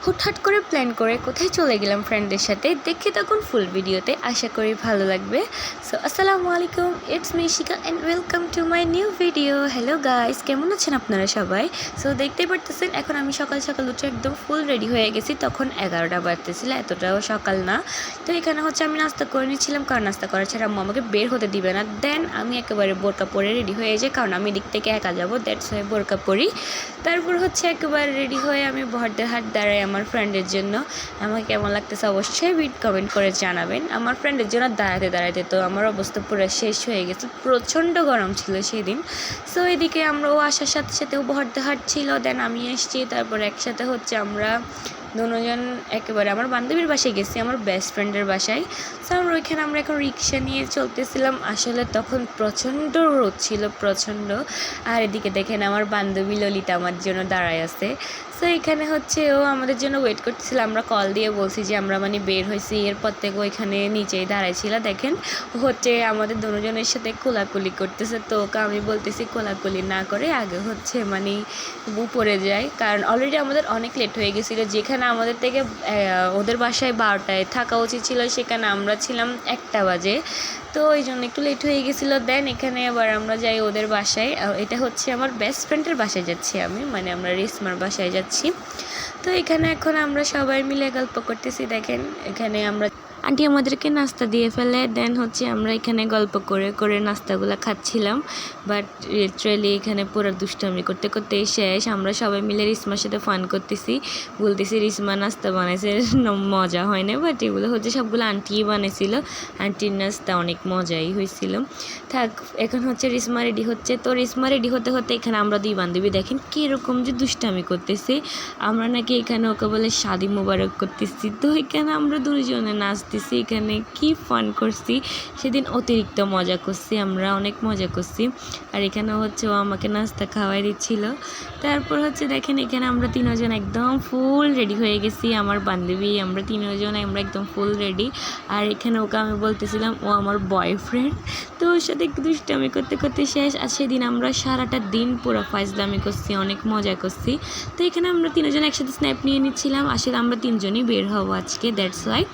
হুটহাট করে প্ল্যান করে কোথায় চলে গেলাম ফ্রেন্ডদের সাথে। দেখে তখন ফুল ভিডিওতে, আশা করি ভালো লাগবে। সো আসসালামু আলাইকুম, ইটস মি শিকা and welcome to my new video. Hello guys, কেমন আছেন আপনারা সবাই? সো দেখতেই পারতেছেন এখন আমি সকাল সকাল উঠে একদম ফুল রেডি হয়ে গেছি। তখন 11টা বাজতেছিল, এতটাও সকাল না। তো এখানে হচ্ছে আমি নাস্তা করে নিচ্ছিলাম, কারণ নাস্তা করা ছাড়া আম্মু আমাকে বের হতে দিবে না। দেন আমি একেবারে বোরকা পরে রেডি হয়ে যাই, কারণ আমি এদিক থেকে একা যাবো, দ্যাটস হয়ে বোরকা পরি। তারপর হচ্ছে একেবারে রেডি হয়ে আমি বহরদের হাট দাঁড়াই আমার ফ্রেন্ডের জন্য। আমাকে কেমন লাগতেছে অবশ্যই কমেন্ট করে জানাবেন। আমার ফ্রেন্ডের জন্য দাঁড়াতে দাঁড়াতে তো আমার অবস্থা পুরো শেষ হয়ে গেছে, প্রচণ্ড গরম ছিল সেদিন। সো এদিকে আমরাও আসার সাথে সাথেও বহরদের হাট ছিল, দেন আমি এসেছি। তারপর একসাথে হচ্ছে আমরা দুজন একেবারে আমার বান্ধবীর বাসায় গেছি, আমার বেস্ট ফ্রেন্ডের বাসায়। সো আমরা ওইখানে আমরা এখন রিক্সা নিয়ে চলতেছিলাম। আসলে তখন প্রচণ্ড রোদ ছিল, প্রচণ্ড। আর এদিকে দেখেন আমার বান্ধবী ললিতা আমার জন্য দাঁড়ায় আছে। সো এখানে হচ্ছে ও আমাদের জন্য ওয়েট করতেছিল। আমরা কল দিয়ে বলছি যে আমরা বের হয়েছি, এরপর থেকে ওইখানে নিচেই দাঁড়াইছিল। দেখেন হচ্ছে আমাদের দুজনের সাথে কোলাকুলি করতেছে। তো ওকে আমি বলতেছি কোলাকুলি না করে আগে হচ্ছে উপরে যাই, কারণ অলরেডি আমাদের অনেক লেট হয়ে গেছিলো। যেখানে আমাদের থেকে ওদের বাসায় 12টায় থাকা উচিত ছিল, সেখানে আমরা ছিলাম 1টা বাজে। তো ওই জন্য একটু লেট হয়ে গেছিলো। দেন এখানে আবার আমরা যাই ওদের বাসায়। এটা হচ্ছে আমার বেস্ট ফ্রেন্ডের বাসায় যাচ্ছি আমি, আমরা রেশমার বাসায় যাচ্ছি। তো এখানে এখন আমরা সবাই মিলে গল্প করতেছি। দেখেন এখানে আমরা আন্টি আমাদেরকে নাস্তা দিয়ে ফেলে, দেন হচ্ছে আমরা এখানে গল্প করে করে নাস্তাগুলো খাচ্ছিলাম। বাট লিটারালি এখানে পুরো দুষ্টামি করতে করতে শেষ। আমরা সবাই মিলে রিসমার সাথে ফান করতেছি, বলতেছি রিসমা নাস্তা বানাইছে, মজা হয় না, বাট এগুলো হচ্ছে সবগুলো আন্টিই বানিয়েছিল। আন্টির নাস্তা অনেক মজাই হয়েছিল। থাক, এখন হচ্ছে রিসমা রেডি হচ্ছে। তো রিসমা রেডি হতে হতে এখানে আমরা দুই বান্ধবী দেখেন কীরকম যে দুষ্টামি করতেছি। আমরা নাকি এখানে ওকে বলে শাদি মোবারক করতেছি। তো এখানে আমরা দুজনে নাচতেছি, এখানে কি ফান করছি সেদিন, অতিরিক্ত মজা করছি, আমরা অনেক মজা করছি। আর এখানে হচ্ছে ও আমাকে নাস্তা খাওয়াই দিচ্ছিল। তারপর হচ্ছে দেখেন এখানে আমরা তিনজন একদম ফুল রেডি হয়ে গেছি, আমার বান্ধবী আমরা তিনজন আমরা একদম ফুল রেডি। আর এখানে ওকে আমি বলতেছিলাম ও আমার বয়ফ্রেন্ড। তো ওর সাথে একটু দুষ্টামি করতে করতে শেষ। আর সেদিন আমরা সারাটা দিন পুরো ফাইজলামি করছি, অনেক মজা করছি। তো এখানে আমরা তিনজন একসাথে স্ন্যাপ নিয়ে নিচ্ছিলাম। আসলে আমরা তিনজনই বের হবো আজকে, দ্যাটস ওয়াই।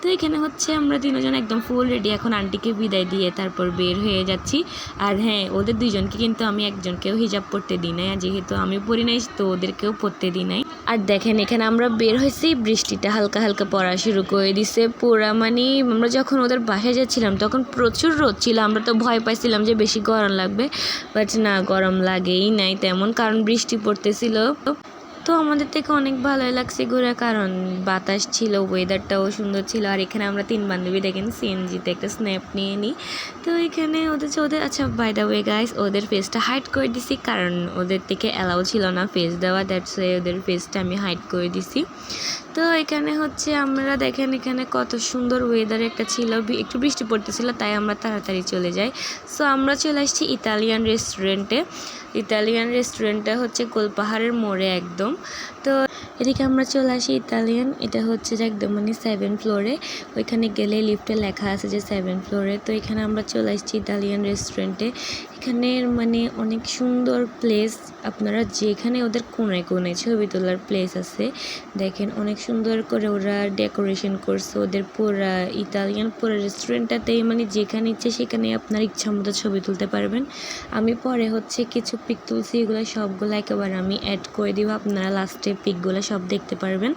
তো এখানে হচ্ছে আমরা তিনজন একদম ফুল রেডি, এখন আন্টিকে বিদায় দিয়ে তারপর বের হয়ে যাচ্ছি। আর হ্যাঁ, ওদের দুইজনকে কিন্তু আমি একজনকেও হিজাব পরতে দিই নাই, যেহেতু আমি পরি নাই তো ওদেরকেও পরতে দিই নাই। আর দেখেন এখানে আমরা বের হয়েছি, বৃষ্টিটা হালকা হালকা পড়া শুরু করে দিছে পুরা। আমরা যখন ওদের বাসায় যাচ্ছিলাম তখন প্রচুর রোদ ছিল, আমরা তো ভয় পাইছিলাম যে বেশি গরম লাগবে, বাট না, গরম লাগেই নাই তেমন, কারণ বৃষ্টি পড়তেছিল। তো আমাদের থেকে অনেক ভালোই লাগছে ঘুরে, কারণ বাতাস ছিল, ওয়েদারটাও সুন্দর ছিল। আর এখানে আমরা তিন বান্ধবী দেখেন সিএনজিতে একটা স্ন্যাপ নিয়ে নিই। তো এখানে ওদের আচ্ছা, বাই দ্য ওয়ে গাইস, ওদের ফেসটা হাইড করে দিছি, কারণ ওদের থেকে অ্যালাউ ছিল না ফেস দেওয়া, দ্যাটস ওয়ে ওদের ফেসটা আমি হাইড করে দিছি। তো এখানে হচ্ছে আমরা দেখেন এখানে কত সুন্দর ওয়েদার একটা ছিল, একটু বৃষ্টি পড়তেছিল, তাই আমরা তাড়াতাড়ি চলে যাই। সো আমরা চলে আসছি ইতালিয়ান রেস্টুরেন্টে। ইতালিয়ান রেস্টুরেন্টটা হচ্ছে গোলপাহাড়ের মোড়ে একদম। তো এদিকে আমরা চলে আসি ইতালিয়ান, এটা হচ্ছে যে একদম 7 ফ্লোরে, ওইখানে গেলে লিফটে লেখা আছে যে 7 ফ্লোরে। তো এখানে আমরা চলে আসছি ইতালিয়ান রেস্টুরেন্টে। এখানের অনেক সুন্দর প্লেস, আপনারা যেখানে ওদের কোণে কোণে ছবি তোলার প্লেস আছে, দেখেন অনেক সুন্দর করে ওরা ডেকোরেশন করছে ওদের পুরা ইতালিয়ান পুরো রেস্টুরেন্টটাতেই, যেখানে ইচ্ছে সেখানে আপনার ইচ্ছা মতো ছবি তুলতে পারবেন। আমি পরে হচ্ছে কিছু পিক তুলছি, এগুলো সবগুলো একেবারে আমি অ্যাড করে দিব, আপনারা লাস্টে পিকগুলো সব দেখতে পারবেন।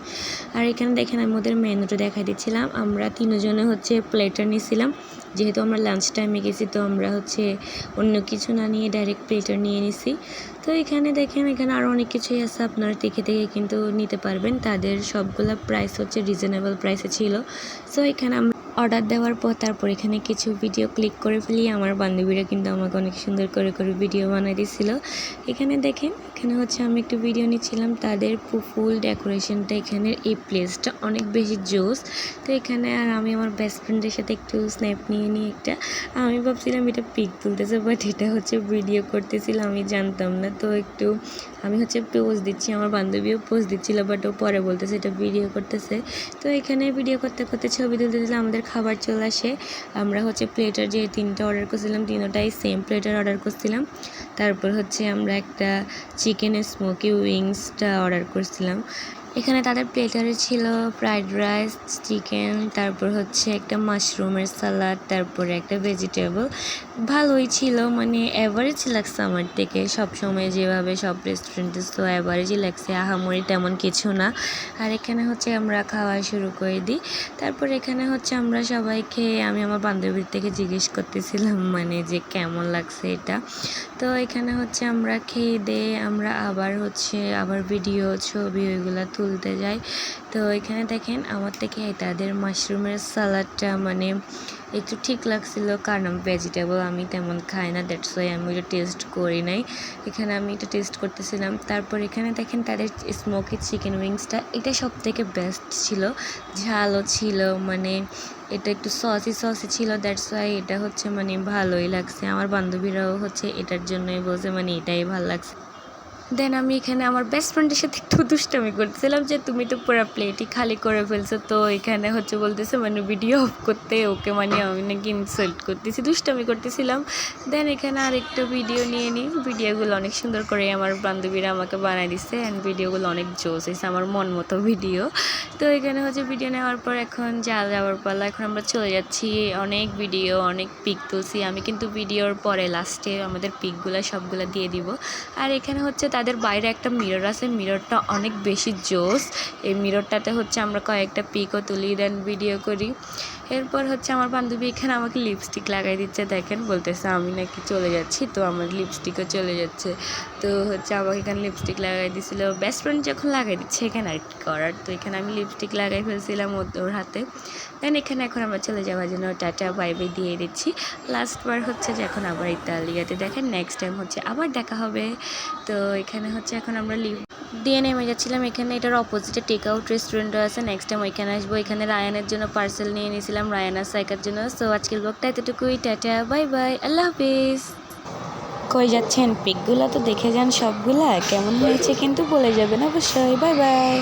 আর এখানে দেখেন আমি ওদের মেনুটা দেখাই দিচ্ছিলাম। আমরা তিনজনে হচ্ছে প্লেটার নিয়েছিলাম, যেহেতু আমরা লাঞ্চ টাইমে গেছি, তো আমরা হচ্ছে অন্য কিছু না নিয়ে ডাইরেক্ট প্লেটার নিয়ে নিছি। তো এখানে দেখেন এখানে আরও অনেক কিছুই আছে, আপনারা দেখে দেখে কিন্তু নিতে পারবেন। তাদের সবগুলো প্রাইস হচ্ছে রিজনেবল প্রাইসে ছিল। সো এখানে আমরা অর্ডার দেওয়ার পর তারপর এখানে কিছু ভিডিও ক্লিক করে ফেলি। আমার বান্ধবীরা কিন্তু আমাকে অনেক সুন্দর করে করে ভিডিও বানিয়ে দিয়েছিল। এখানে দেখেন এখানে হচ্ছে আমি একটু ভিডিও নিচ্ছিলাম, তাদের ফুল ডেকোরেশনটা, এখানের এই প্লেসটা অনেক বেশি জোস। তো এখানে আর আমি আমার বেস্ট ফ্রেন্ডের সাথে একটু স্ন্যাপ নিয়ে নিই একটা। আমি ভাবছিলাম এটা পিক তুলতেছে, বাট এটা হচ্ছে ভিডিও করতেছিলাম, আমি জানতাম না। তো একটু আমি হচ্ছে পোজ দিচ্ছি, আমার বান্ধবীও পোজ দিচ্ছিল, বাট ও পরে বলতেছে এটা ভিডিও করতেছে। তো এখানে ভিডিও করতে করতে ছবি তুলতেছিলাম। আমাদের খাবার চলে আসে, আমরা হচ্ছে প্লেটার যে 3টা অর্ডার করছিলাম, তিনটাই সেম প্লেটার অর্ডার করছিলাম। তারপর হচ্ছে আমরা একটা চিকেন স্মোকি উইংসটা অর্ডার করছিলাম। এখানে তাদের প্লেটারে ছিল ফ্রাইড রাইস, চিকেন, তারপর হচ্ছে একটা মাশরুমের সালাড, তারপরে একটা ভেজিটেবল। ভালোই ছিল, মানে অ্যাভারেজ লাগছে আমার থেকে। সবসময় যেভাবে সব রেস্টুরেন্টে তো অ্যাভারেজই লাগছে, আহামরি তেমন কিছু না। আর এখানে হচ্ছে আমরা খাওয়া শুরু করে দিই। তারপর এখানে হচ্ছে আমরা সবাই খেয়ে আমি আমার বান্ধবীর থেকে জিজ্ঞেস করতেছিলাম মানে যে কেমন লাগছে এটা। তো এখানে হচ্ছে আমরা খেয়ে দিয়ে আমরা আবার ভিডিও ছবি ওইগুলো তুলতে যাই। তো এখানে দেখেন আমার থেকে তাদের মাশরুমের সালাডটা মানে একটু ঠিক লাগছিল, কারণ আমি ভেজিটেবল আমি তেমন খাই না, দ্যাটস ওয়াই আমি ওইটা টেস্ট করি নাই। এখানে আমি এটা টেস্ট করতেছিলাম। তারপর এখানে দেখেন তাদের স্মোকি চিকেন উইংসটা, এটা সব থেকে বেস্ট ছিল, ঝালও ছিল, মানে এটা একটু সসি ছিল, দ্যাটস ওয়াই এটা হচ্ছে মানে ভালোই লাগছে। আমার বান্ধবীরাও হচ্ছে এটার জন্যই বলছে মানে এটাই ভালো লাগছে। দেন আমি এখানে আমার বেস্ট ফ্রেন্ডের সাথে একটু দুষ্টামি করছিলাম যে তুমি তো পুরো প্লেটই খালি করে ফেলছো। তো এখানে হচ্ছে বলতেছে মানে ভিডিও অফ করতে, ওকে মানে আমি নাকি ইনসাল্ট করতেছি, দুষ্টামি করতেছিলাম। দেন এখানে আরেকটা ভিডিও নিয়ে নিই। ভিডিওগুলো অনেক সুন্দর করে আমার বান্ধবীরা আমাকে বানাই দিচ্ছে, অ্যান্ড ভিডিওগুলো অনেক জোস হয়েছে, আমার মন মতো ভিডিও। তো এখানে হচ্ছে ভিডিও নেওয়ার পর এখন যাওয়ার পালা, এখন আমরা চলে যাচ্ছি। অনেক ভিডিও অনেক পিক তুলছি আমি, কিন্তু ভিডিওর পরে লাস্টে আমাদের পিকগুলো সবগুলো দিয়ে দিব। আর এখানে হচ্ছে তাদের বাইরে একটা মিরর আছে, মিররটা অনেক বেশি জোস। এই মিররটাতে হচ্ছে আমরা কয়েকটা পিকও তুলি, দেন ভিডিও করি। এরপর হচ্ছে আমার বান্ধবী এখানে আমাকে লিপস্টিক লাগাই দিচ্ছে, দেখেন বলতেছে আমি নাকি চলে যাচ্ছি, তো আমার লিপস্টিকও চলে যাচ্ছে। তো হচ্ছে আমাকে এখানে লিপস্টিক লাগাই দিয়েছিল। বেস্ট ফ্রেন্ড যখন লাগাই দিচ্ছে এখানে আর কি করার, তো এখানে আমি লিপস্টিক লাগাই ফেলছিলাম ওর হাতে। দেন এখানে এখন আমরা চলে যাওয়ার জন্য টাটা বাই বাই দিয়ে দিচ্ছি। লাস্টবার হচ্ছে যে এখন আবার ইতালিয়াতে দেখেন, নেক্সট টাইম হচ্ছে আবার দেখা হবে। তো এখানে হচ্ছে এখন আমরা দিয়ে নেমে যাচ্ছিলাম। এখানে এটার অপোজিটে টেক আউট রেস্টুরেন্টও আছে, নেক্সট টাইম ওইখানে আসবো। এখানে রায়ানের জন্য পার্সেল নিয়ে নিয়েছিলাম, রায়ানার সাইকার জন্য। সো আজকের ব্লগটা এতটুকুই, টাটা বাই বাই, আল্লাহ হাফিজ। কই যাচ্ছেন? পিকগুলো তো দেখে যান সবগুলা, কেমন হয়েছে কিন্তু বলে যাবেন অবশ্যই। Bye bye.